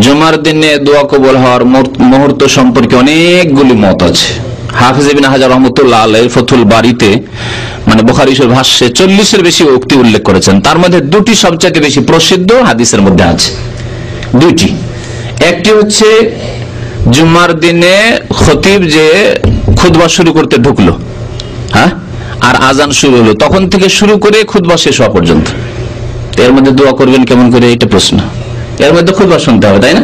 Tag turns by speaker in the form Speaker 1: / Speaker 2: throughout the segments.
Speaker 1: জুমার দিনে দোয়া কবুল হওয়ার মুহূর্ত সম্পর্কে অনেকগুলি মত আছে। হাফিজ ইবনে হাজার রাহমাতুল্লাহ আলাইহি ফাথুল বারীতে মানে বুখারী শরীফ ভাষ্যে 40-এর বেশি উক্তি উল্লেখ করেছেন। তার মধ্যে দুটি সবচেয়ে বেশি প্রসিদ্ধ হাদিসের মধ্যে আছে, দুইটি। একটি হচ্ছে জুমার দিনে খতিব যে খুতবা শুরু করতে ঢুকলো, হ্যাঁ, আর আজান শুরু হলো, তখন থেকে শুরু করে খুতবা শেষ হওয়া পর্যন্ত এর মধ্যে দোয়া করবেন কেমন করে, এটা প্রশ্ন। এর মধ্যে খুতবা শুনতে হবে, তাই না?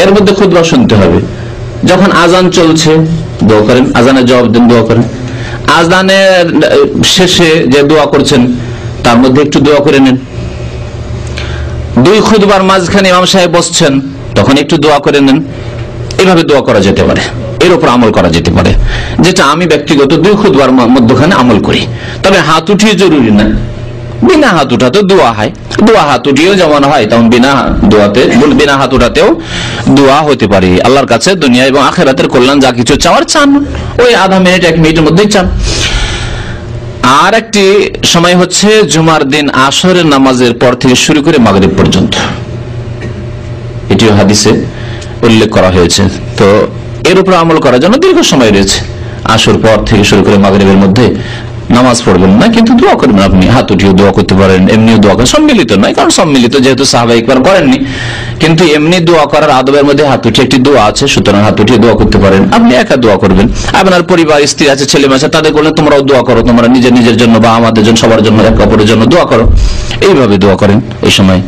Speaker 1: এর মধ্যে খুতবা শুনতে হবে। যখন আজান চলছে দোয়া করেন, আজানের জবাব দেন, দোয়া করেন। আজানের শেষে যে দোয়া করছেন তার মধ্যে একটু দোয়া করে নেন। দুই খুতবার মাঝখানে ইমাম সাহেব বসছেন, তখন একটু দোয়া করে নেন। এভাবে দোয়া করা যেতে পারে, এর উপর আমল করা যেতে পারে, যেটা আমি ব্যক্তিগত দুই খুতবার মধ্যখানে আমল করি। তবে হাত উঠিয়ে জরুরি না, বিনা হাত উঠাতে দোয়া হয়, দোয়া হাত উঠিয়েও যেমন হয় তেমন বিনা হাত উঠাতেও দোয়া হতে পারে। আল্লাহর কাছে দুনিয়া এবং আখিরাতের কল্যাণ যা কিছু চাওয়ার চান, ওই আধা মিনিট 1 মিনিটের মধ্যেই চান। আর একটি সময় হচ্ছে জুমার দিন আসরের নামাজের পর থেকে শুরু করে মাগরিব পর্যন্ত, এটিও হাদিসে উল্লেখ করা হয়েছে। তো এর উপর আমল করার জন্য দীর্ঘ সময় রয়েছে। আসর পর থেকে শুরু করে মাগরিবের মধ্যে নামাজ পড়বেন না, কিন্তু দোয়া করবেন। আপনি হাত উঠিয়ে দোয়া করতে পারেন, এমনিও দোয়া করেন, সম্মিলিত নয়, কারণ সম্মিলিত যেহেতু সাহাবায়ে কেরাম করেননি, কিন্তু এমনি দোয়া করার আদবের মধ্যে হাত উঠিয়ে একটি দোয়া আছে, সুতরাং হাত উঠিয়ে দোয়া করতে পারেন। আপনি একা দোয়া করবেন, আপনার পরিবার, স্ত্রী আছে, ছেলে মেয়ে আছে, তাদের বললেন তোমরাও দোয়া করো, তোমরা নিজের জন্য বা আমাদের জন্য, সবার জন্য, একে অপরের জন্য দোয়া করো, এইভাবে দোয়া করেন ওই সময়।